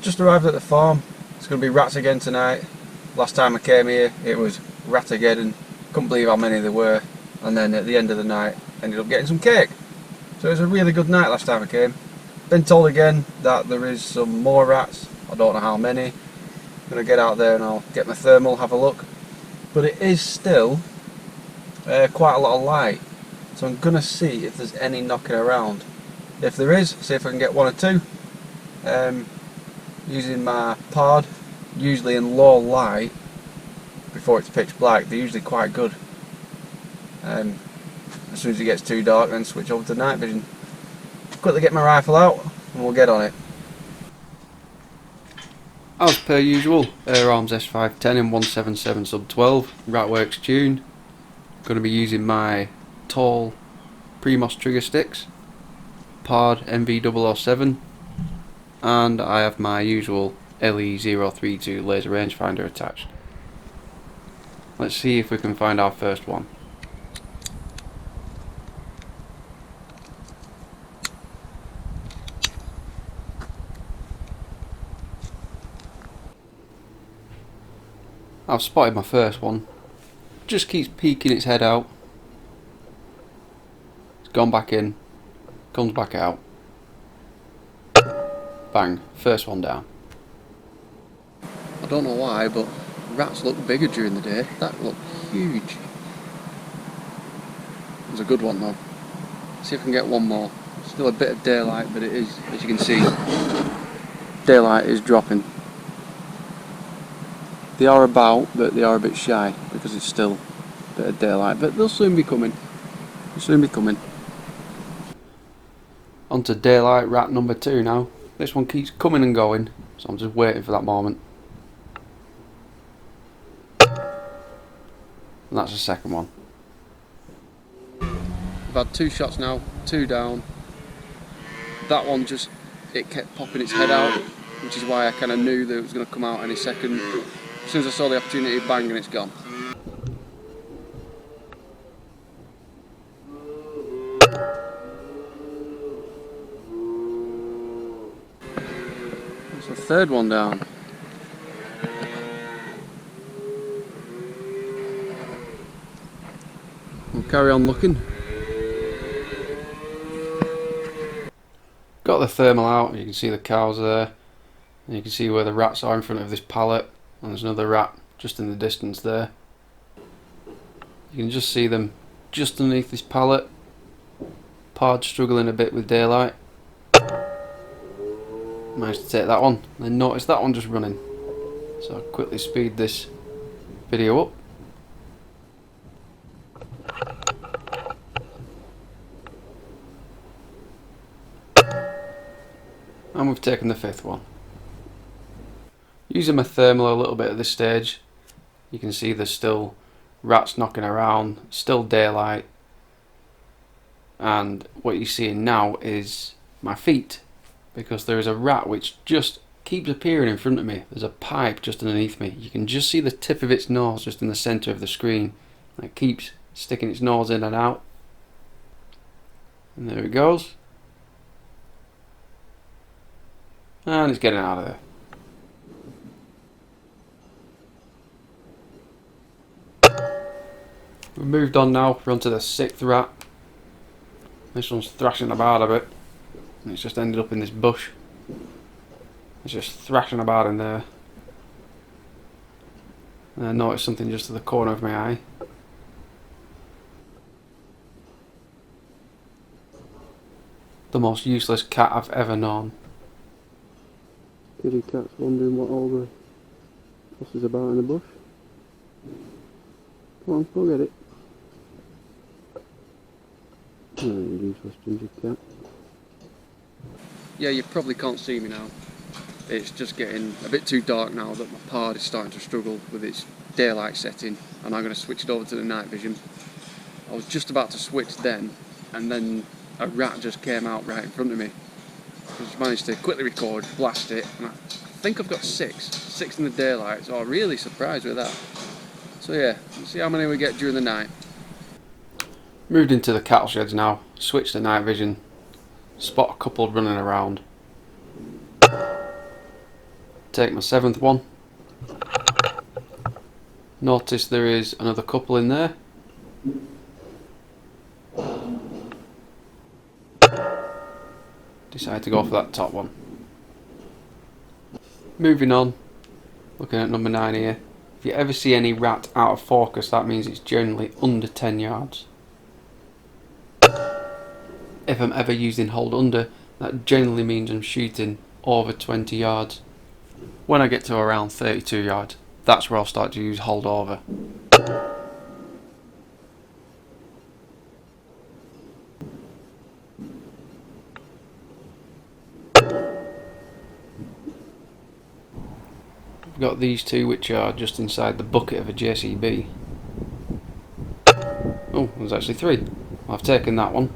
just arrived at the farm. It's going to be rats again tonight. Last time I came here it was Ratageddon. Couldn't believe how many there were. And then at the end of the night ended up getting some cake. So it was a really good night last time I came. Been told again that there is some more rats. I don't know how many. I'm going to get out there and I'll get my thermal, have a look. But it is still quite a lot of light. So I'm going to see if there's any knocking around. If there is, see if I can get one or two. Using my pod, usually in low light, before it's pitch black, they're usually quite good. As soon as it gets too dark, then switch over to night vision. Quickly get my rifle out and we'll get on it. As per usual, Air Arms S510 in 177 sub 12, Ratworks tune. Going to be using my tall Primos trigger sticks, Pod MV007, and I have my usual LE032 laser rangefinder attached. Let's see if we can find our first one. I've spotted my first one. Just keeps peeking its head out. It's gone back in, comes back out. Bang, first one down. I don't know why, but rats look bigger during the day. That looked huge. It was a good one though. See if I can get one more. Still a bit of daylight, but it is, as you can see, daylight is dropping. They are about, but they are a bit shy because it's still a bit of daylight. But they'll soon be coming. They'll soon be coming. On to daylight rat number 2 now. This one keeps coming and going, so I'm just waiting for that moment. And that's the second one. I've had 2 shots now, 2 down. That one just, it kept popping its head out, which is why I kind of knew that it was going to come out any second. As soon as I saw the opportunity, bang, and it's gone. That's the third one down. We'll carry on looking. Got the thermal out, you can see the cows there. And you can see where the rats are in front of this pallet. And there's another rat just in the distance there. You can just see them just underneath this pallet. Pod struggling a bit with daylight. Managed to take that one. Then noticed that one just running. So I'll quickly speed this video up. And we've taken the 5th one. Using my thermal a little bit at this stage, you can see there's still rats knocking around, still daylight, and what you're seeing now is my feet, because there is a rat which just keeps appearing in front of me. There's a pipe just underneath me. You can just see the tip of its nose just in the centre of the screen. And it keeps sticking its nose in and out. And there it goes. And it's getting out of there. We've moved on now, we're on to the 6th rat. This one's thrashing about a bit, and it's just ended up in this bush. It's just thrashing about in there. And I noticed something just to the corner of my eye. The most useless cat I've ever known. Kitty cat's wondering what all the fuss is about in the bush. Come on, go get it. Oh, useless ginger cat. Yeah, you probably can't see me now. It's just getting a bit too dark now that my pod is starting to struggle with its daylight setting, and I'm going to switch it over to the night vision. I was just about to switch then, and then a rat just came out right in front of me. I just managed to quickly record, blast it, and I think I've got 6 in the daylight, so I'm really surprised with that. So yeah, let's see how many we get during the night. Moved into the cattle sheds now, switched to night vision, spot a couple running around. Take my 7th one. Notice there is another couple in there. Decide to go for that top one. Moving on, looking at number 9 here. If you ever see any rat out of focus, that means it's generally under 10 yards. If I'm ever using hold under, that generally means I'm shooting over 20 yards. When I get to around 32 yards, that's where I'll start to use hold over. I've got these two which are just inside the bucket of a JCB. Oh, there's actually 3. I've taken that one.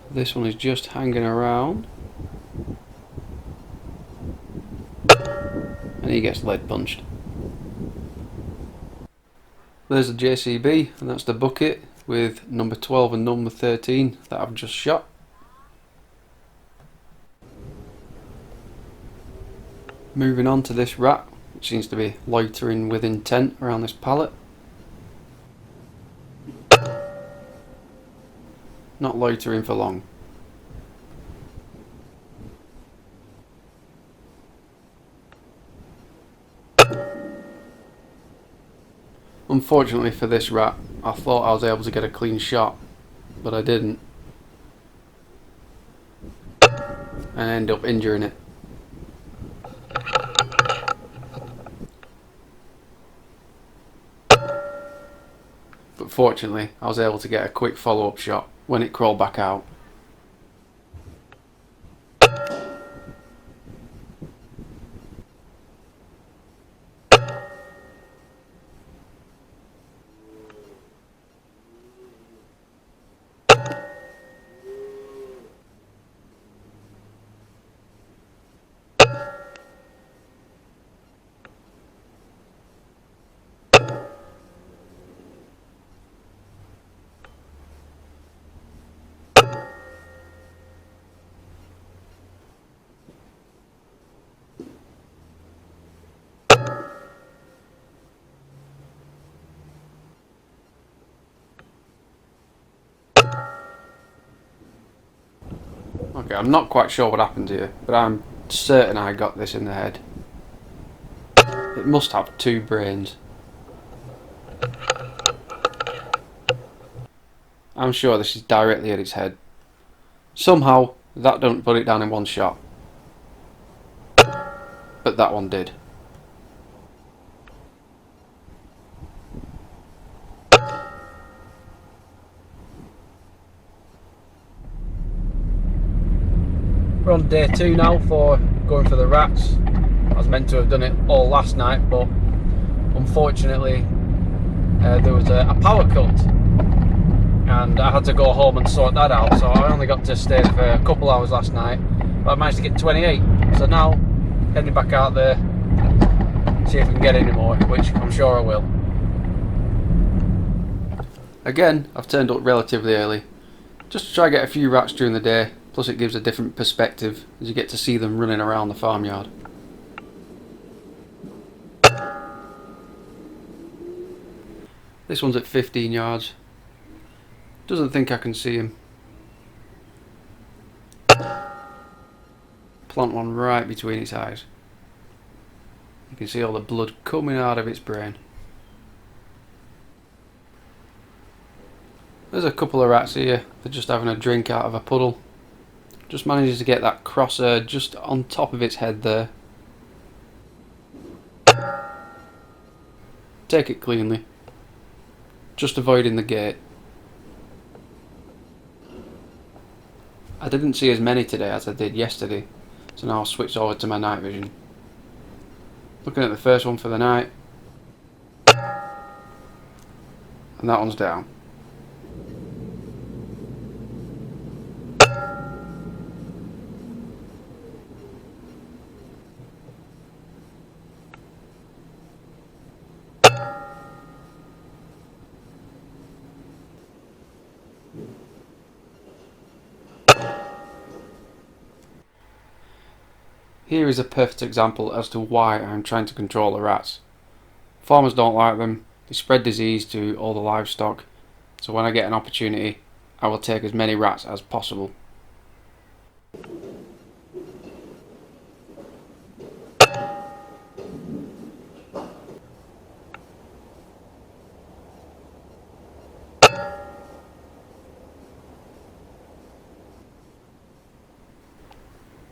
This one is just hanging around. And he gets lead punched. There's the JCB, and that's the bucket with number 12 and number 13 that I've just shot. Moving on to this rat, which seems to be loitering with intent around this pallet. Not loitering for long. Unfortunately for this rat, I thought I was able to get a clean shot, but I didn't. And I ended up injuring it. But fortunately, I was able to get a quick follow-up shot when it crawled back out. Okay, I'm not quite sure what happened here, but I'm certain I got this in the head. It must have 2 brains. I'm sure this is directly at its head. Somehow, that don't put it down in one shot. But that one did. We're on day 2 now for going for the rats. I was meant to have done it all last night, but unfortunately there was a power cut and I had to go home and sort that out, so I only got to stay for a couple hours last night, but I managed to get 28. So now heading back out there, see if we can get any more, which I'm sure I will. Again, I've turned up relatively early, just to try and get a few rats during the day, plus it gives a different perspective as you get to see them running around the farmyard. This one's at 15 yards. Doesn't think I can see him. Plant one right between its eyes. You can see all the blood coming out of its brain. There's a couple of rats here. They're just having a drink out of a puddle. Just manages to get that crosshair just on top of its head there. Take it cleanly. Just avoiding the gate. I didn't see as many today as I did yesterday, so now I'll switch over to my night vision. Looking at the first one for the night. And that one's down. Here is a perfect example as to why I'm trying to control the rats. Farmers don't like them, they spread disease to all the livestock, so when I get an opportunity I will take as many rats as possible.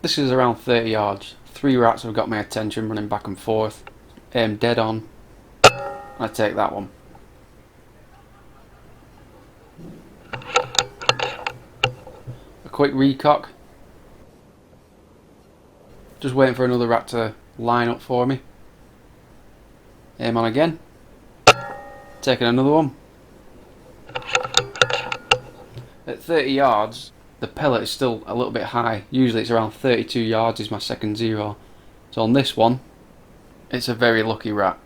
This is around 30 yards. 3 rats have got my attention running back and forth. Aim dead on. I take that one. A quick recock. Just waiting for another rat to line up for me. Aim on again. Taking another one. At 30 yards, the pellet is still a little bit high. Usually it's around 32 yards is my second zero. So on this one, it's a very lucky rat.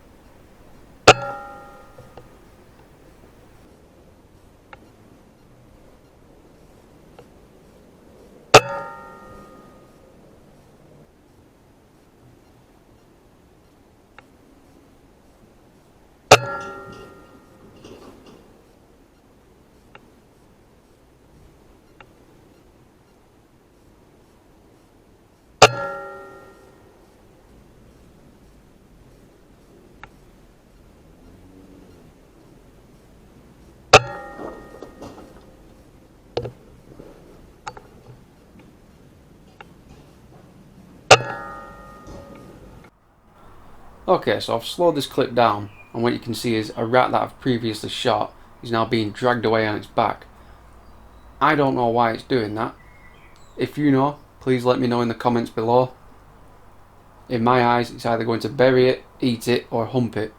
Okay, so I've slowed this clip down, and what you can see is a rat that I've previously shot is now being dragged away on its back. I don't know why it's doing that. If you know, please let me know in the comments below. In my eyes, it's either going to bury it, eat it, or hump it.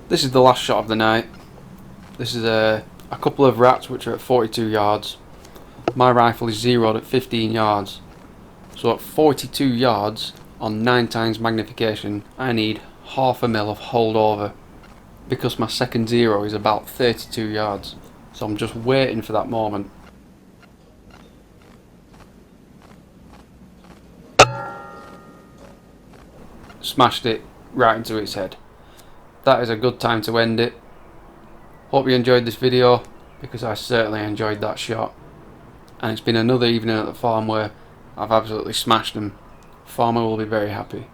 This is the last shot of the night. This is a couple of rats which are at 42 yards. My rifle is zeroed at 15 yards. So at 42 yards on 9 times magnification, I need half a mil of holdover because my second zero is about 32 yards. So I'm just waiting for that moment. Smashed it right into its head. That is a good time to end it. Hope you enjoyed this video, because I certainly enjoyed that shot. And it's been another evening at the farm where I've absolutely smashed them. Farmer will be very happy.